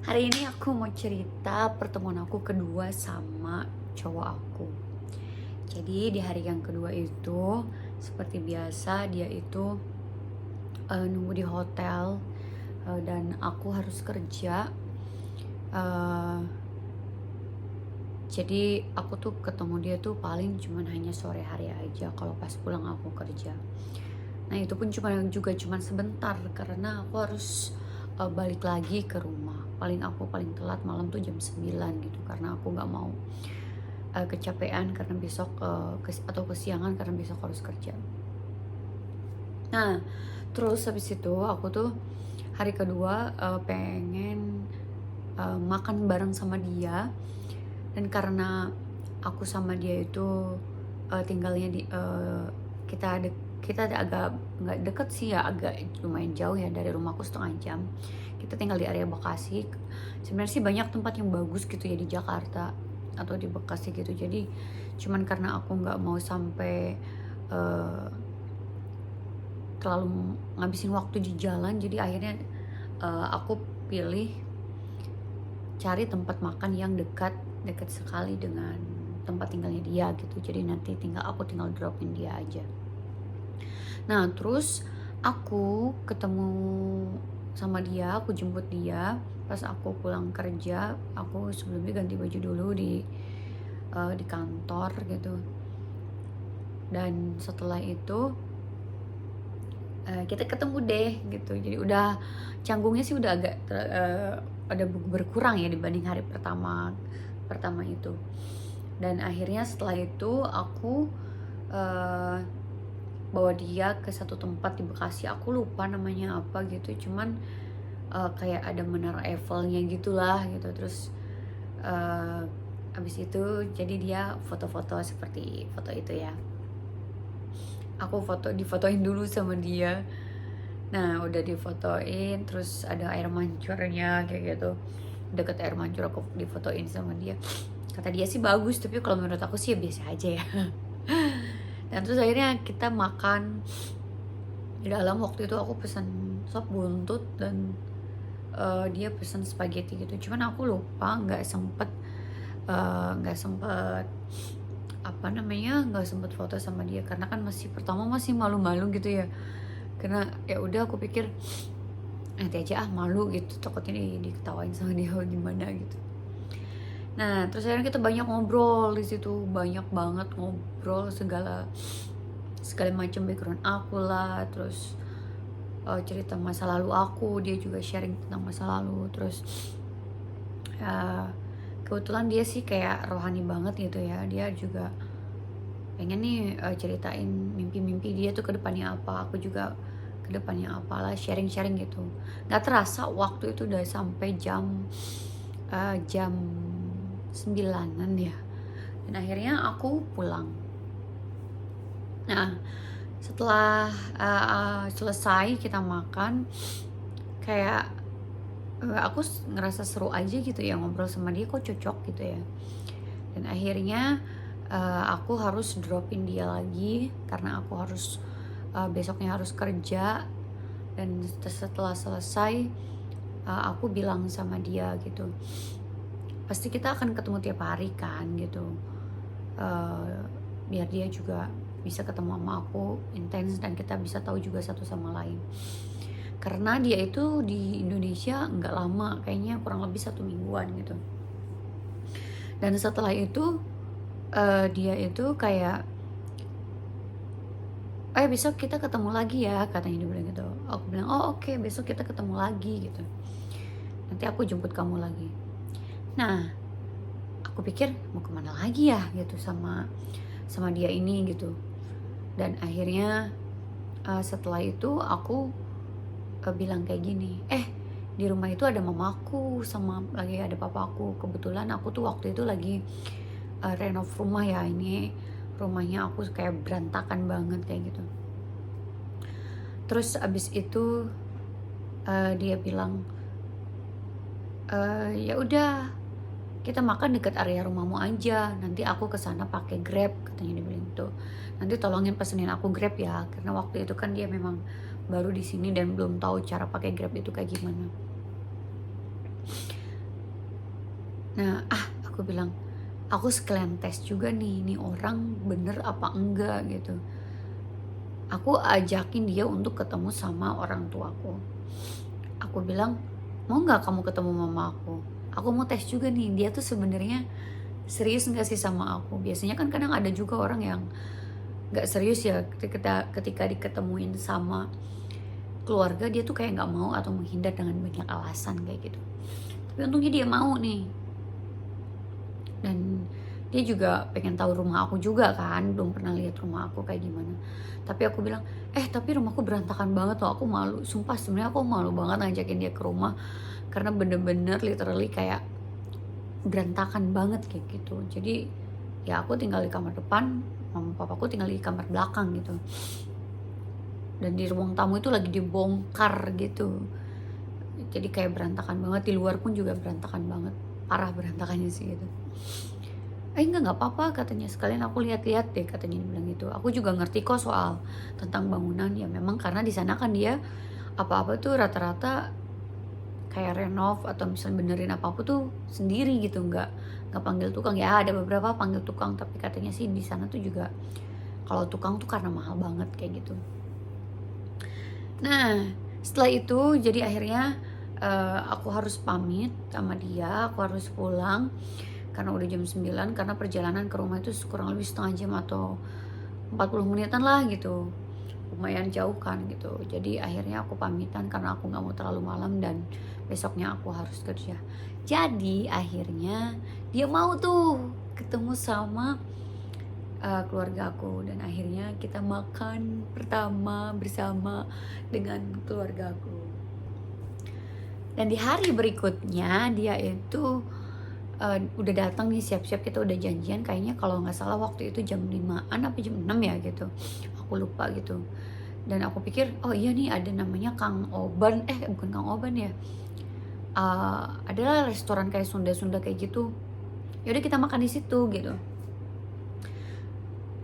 Hari ini aku mau cerita pertemuan aku kedua sama cowok aku. Jadi di hari yang kedua itu seperti biasa dia itu nunggu di hotel, dan aku harus kerja. Eh, jadi aku tuh ketemu dia tuh paling cuman hanya sore hari aja kalau pas pulang aku kerja. Nah itu pun cuman sebentar karena aku harus balik lagi ke rumah. Paling telat malam tuh jam 9 gitu karena aku nggak mau kecapean karena besok atau kesiangan karena besok harus kerja. Nah terus habis itu aku tuh hari kedua pengen makan bareng sama dia, dan karena aku sama dia itu tinggalnya di kita ada agak nggak deket sih ya, agak lumayan jauh ya dari rumahku, setengah jam. Kita tinggal di area Bekasi. Sebenarnya sih banyak tempat yang bagus gitu ya di Jakarta atau di Bekasi gitu. Jadi cuman karena aku nggak mau sampai eh, terlalu ngabisin waktu di jalan, jadi akhirnya aku pilih cari tempat makan yang dekat dekat sekali dengan tempat tinggalnya dia gitu. Jadi nanti aku tinggal dropin dia aja. Nah terus aku ketemu sama dia, aku jemput dia pas aku pulang kerja. Aku sebelumnya ganti baju dulu di kantor gitu, dan setelah itu kita ketemu deh gitu. Jadi udah canggungnya sih udah agak ada berkurang ya dibanding hari pertama pertama itu. Dan akhirnya setelah itu aku uh, bawa dia ke satu tempat di Bekasi. Aku lupa namanya apa gitu, cuman kayak ada menara Eiffelnya gitulah gitu. Terus uh, abis itu jadi dia foto-foto seperti foto itu ya. Aku difotoin dulu sama dia. Nah udah difotoin, terus ada air mancurnya kayak gitu. Deket air mancur aku difotoin sama dia. Kata dia sih bagus, tapi kalau menurut aku sih ya biasa aja ya. Dan terus akhirnya kita makan di dalam. Waktu itu aku pesan sop buntut dan dia pesan spaghetti gitu. Cuman aku lupa, nggak sempet apa namanya, nggak sempet foto sama dia karena kan masih malu-malu gitu ya. Karena ya udah aku pikir nanti aja malu gitu, takutnya diketawain sama dia gimana gitu. Nah terus akhirnya kita banyak ngobrol di situ, banyak banget ngobrol segala segala macam background aku lah. Terus cerita masa lalu aku, dia juga sharing tentang masa lalu. Terus kebetulan dia sih kayak rohani banget gitu ya. Dia juga pengen nih ceritain mimpi-mimpi dia tuh ke depannya apa, aku juga ke depannya apalah, sharing-sharing gitu. Nggak terasa waktu itu udah sampai jam 9-an ya. Dan akhirnya aku pulang. Nah setelah selesai kita makan, kayak aku ngerasa seru aja gitu ya ngobrol sama dia, kok cocok gitu ya. Dan akhirnya aku harus dropin dia lagi karena aku harus besoknya harus kerja. Dan setelah selesai aku bilang sama dia gitu, pasti kita akan ketemu tiap hari kan gitu, biar dia juga bisa ketemu sama aku intens dan kita bisa tahu juga satu sama lain. Karena dia itu di Indonesia nggak lama, kayaknya kurang lebih 1 mingguan gitu. Dan setelah itu dia itu kayak besok kita ketemu lagi ya, katanya dia bilang gitu. Aku bilang oh oke, besok kita ketemu lagi gitu, nanti aku jemput kamu lagi. Nah aku pikir mau kemana lagi ya gitu sama dia ini gitu. Dan akhirnya setelah itu aku bilang kayak gini, di rumah itu ada mamaku sama lagi ada papaku. Kebetulan aku tuh waktu itu lagi renov rumah ya. Ini rumahnya aku kayak berantakan banget kayak gitu. Terus abis itu dia bilang ya udah kita makan dekat area rumahmu aja, nanti aku kesana pakai Grab, katanya dia bilang gitu. Nanti tolongin pesenin aku Grab ya, karena waktu itu kan dia memang baru di sini dan belum tahu cara pakai Grab itu kayak gimana. Nah, aku bilang, aku sekalian tes juga nih, ini orang bener apa enggak gitu. Aku ajakin dia untuk ketemu sama orang tuaku. Aku bilang, mau nggak kamu ketemu mama aku? Aku mau tes juga nih, dia tuh sebenarnya serius nggak sih sama aku? Biasanya kan kadang ada juga orang yang nggak serius ya ketika diketemuin sama keluarga, dia tuh kayak nggak mau atau menghindar dengan banyak alasan kayak gitu. Tapi untungnya dia mau nih. Dan dia juga pengen tahu rumah aku juga kan, belum pernah lihat rumah aku kayak gimana. Tapi aku bilang, tapi rumahku berantakan banget loh, aku malu. Sumpah sebenarnya aku malu banget ngajakin dia ke rumah karena bener-bener literally kayak berantakan banget kayak gitu. Jadi ya aku tinggal di kamar depan, mama papaku tinggal di kamar belakang gitu. Dan di ruang tamu itu lagi dibongkar gitu. Jadi kayak berantakan banget, di luar pun juga berantakan banget. Parah berantakannya sih gitu. Enggak apa-apa katanya, sekalian aku lihat-lihat deh katanya, dia bilang gitu. Aku juga ngerti kok soal tentang bangunan, ya memang karena di sana kan dia apa-apa tuh rata-rata kayak renov atau misal benerin apa-apa tuh sendiri gitu, nggak panggil tukang. Ya ada beberapa panggil tukang, tapi katanya sih di sana tuh juga kalau tukang tuh karena mahal banget kayak gitu. Nah setelah itu jadi akhirnya aku harus pamit sama dia, aku harus pulang karena udah jam 9, karena perjalanan ke rumah itu kurang lebih setengah jam atau 40 menitan lah gitu, lumayan jauh kan gitu. Jadi akhirnya aku pamitan karena aku nggak mau terlalu malam dan besoknya aku harus kerja. Jadi akhirnya dia mau tuh ketemu sama keluarga aku, dan akhirnya kita makan pertama bersama dengan keluarga aku. Dan di hari berikutnya dia itu udah datang nih, siap-siap, kita udah janjian kayaknya kalau nggak salah waktu itu jam 5-an apa jam 6 ya gitu, aku lupa gitu. Dan aku pikir oh iya nih ada namanya Kang Oban, bukan Kang Oban ya, adalah restoran kayak Sunda-Sunda kayak gitu, yaudah kita makan di situ gitu.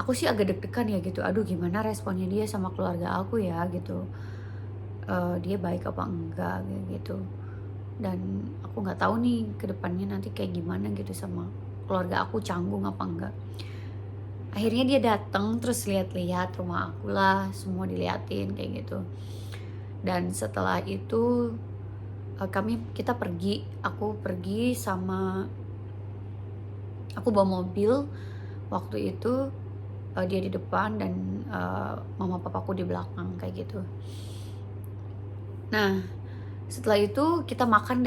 Aku sih agak deg-degan ya gitu, aduh gimana responnya dia sama keluarga aku ya gitu, dia baik apa enggak gitu. Dan aku nggak tahu nih ke depannya nanti kayak gimana gitu sama keluarga aku, canggung apa enggak. Akhirnya dia datang terus lihat-lihat rumah aku lah, semua diliatin kayak gitu. Dan setelah itu kita pergi, aku pergi sama, aku bawa mobil waktu itu, dia di depan dan mama papaku di belakang kayak gitu. Nah setelah itu kita makan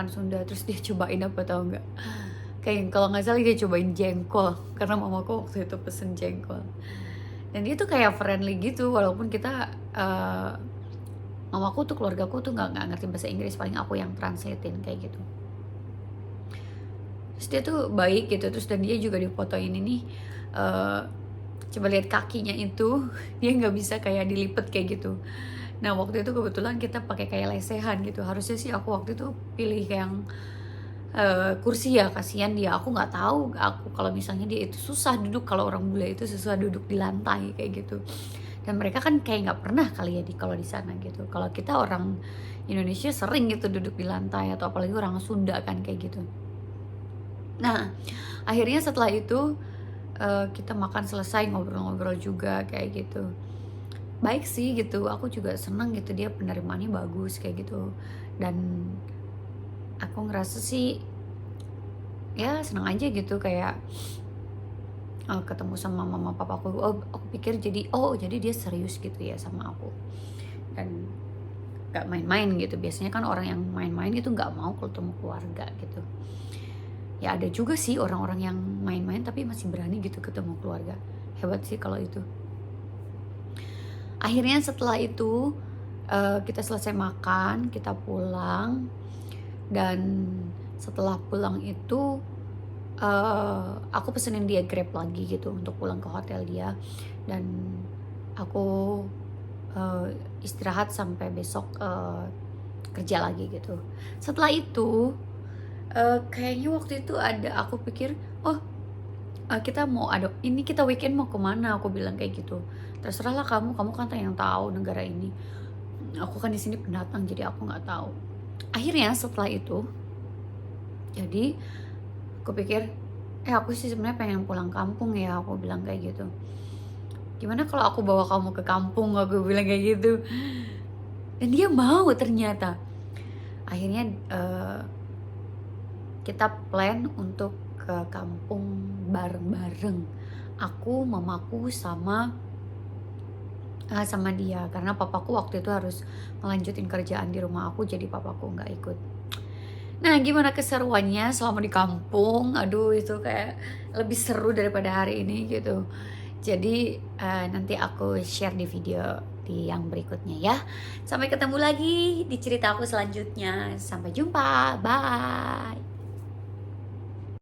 Sunda, terus dia cobain apa tau nggak? Kayak kalau nggak salah dia cobain jengkol karena mamaku waktu itu pesen jengkol. Dan dia tuh kayak friendly gitu, walaupun kita mamaku tuh, keluargaku tuh nggak ngerti bahasa Inggris, paling aku yang translatein kayak gitu. Terus dia tuh baik gitu, terus dan dia juga difotoin ini, coba lihat kakinya itu dia nggak bisa kayak dilipet kayak gitu. Nah waktu itu kebetulan kita pakai kayak lesehan gitu, harusnya sih aku waktu itu pilih yang kursi ya, kasihan dia, aku nggak tahu aku kalau misalnya dia itu susah duduk, kalau orang bule itu susah duduk di lantai kayak gitu. Dan mereka kan kayak nggak pernah kali ya kalau di sana gitu. Kalau kita orang Indonesia sering gitu duduk di lantai, atau apalagi orang Sunda kan kayak gitu. Nah akhirnya setelah itu kita makan selesai, ngobrol-ngobrol juga kayak gitu. Baik sih gitu, aku juga seneng gitu, dia penerimaannya bagus kayak gitu. Dan aku ngerasa sih ya seneng aja gitu kayak ketemu sama mama papaku. Aku pikir jadi dia serius gitu ya sama aku dan gak main-main gitu. Biasanya kan orang yang main-main itu gak mau ketemu keluarga gitu. Ya ada juga sih orang-orang yang main-main tapi masih berani gitu ketemu keluarga, hebat sih kalau itu. Akhirnya setelah itu kita selesai makan, kita pulang. Dan setelah pulang itu aku pesenin dia Grab lagi gitu untuk pulang ke hotel dia. Dan aku istirahat sampai besok kerja lagi gitu. Setelah itu kayaknya waktu itu aku pikir kita weekend mau kemana, aku bilang kayak gitu. Terserahlah kamu kan yang tahu negara ini, aku kan di sini pendatang jadi aku nggak tahu. Akhirnya setelah itu jadi Aku pikir, aku sih sebenarnya pengen pulang kampung ya, aku bilang kayak gitu. Gimana kalau aku bawa kamu ke kampung, aku bilang kayak gitu. Dan dia mau ternyata. Akhirnya kita plan untuk ke kampung bareng-bareng. Aku, mamaku, sama dia. Karena papaku waktu itu harus melanjutin kerjaan di rumah aku, jadi papaku nggak ikut. Nah, gimana keseruannya selama di kampung? Aduh, itu kayak lebih seru daripada hari ini gitu. Jadi nanti aku share di video di yang berikutnya ya. Sampai ketemu lagi di cerita aku selanjutnya. Sampai jumpa. Bye.